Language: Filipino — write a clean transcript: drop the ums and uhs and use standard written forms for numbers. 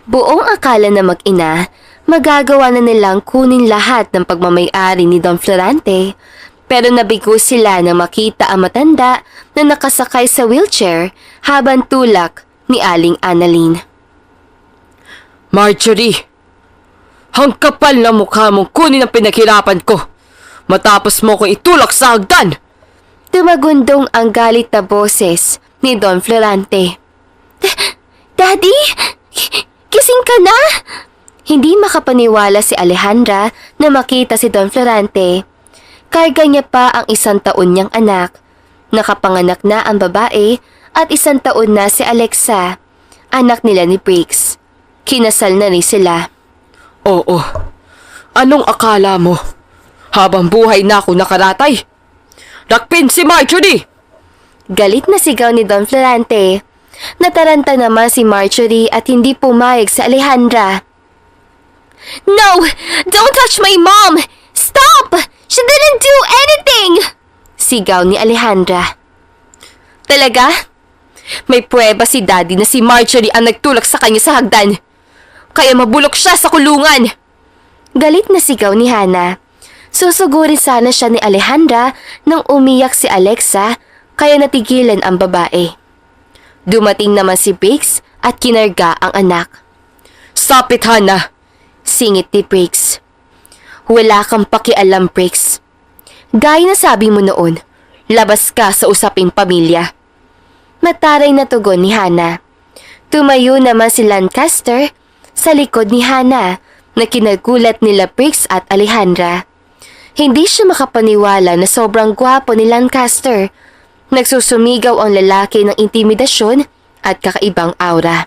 Buong akala na mag-ina, magagawa na nilang kunin lahat ng pagmamay-ari ni Don Florante, pero nabigo sila nang makita ang matanda na nakasakay sa wheelchair habang tulak ni Aling Annalyn. Marjorie, ang kapal na mukha mong kunin ang pinaghirapan ko matapos mo kong itulak sa hagdan. Tumagundong ang galit na boses ni Don Florante. Daddy, gising ka na? Hindi makapaniwala si Alejandra na makita si Don Florante. Karga niya pa ang 1 taon niyang anak. Nakapanganak na ang babae at 1 taon na si Alexa, anak nila ni Briggs. Kinasal na rin sila. Oo, anong akala mo? Habang buhay na ako nakaratay. Rakpin si Marjorie! Galit na sigaw ni Don Florante. Nataranta naman si Marjorie at hindi pumayag si Alejandra. No! Don't touch my mom! Stop! She didn't do anything! Sigaw ni Alejandra. Talaga? May pruweba si Daddy na si Marjorie ang nagtulak sa kanya sa hagdan. Kaya mabulok siya sa kulungan. Galit na sigaw ni Hannah. Susugurin sana siya ni Alejandra nang umiyak si Alexa, kaya natigilan ang babae. Dumating naman si Briggs at kinarga ang anak. Stop it, Hannah! Singit ni Briggs. Wala kang pakialam, Briggs. Gaya na sabi mo noon, labas ka sa usaping pamilya. Mataray na tugon ni Hannah. Tumayo naman si Lancaster sa likod ni Hannah na kinagulat nila Briggs at Alejandra. Hindi siya makapaniwala na sobrang gwapo ni Lancaster. Nagsusumigaw ang lalaki ng intimidasyon at kakaibang aura.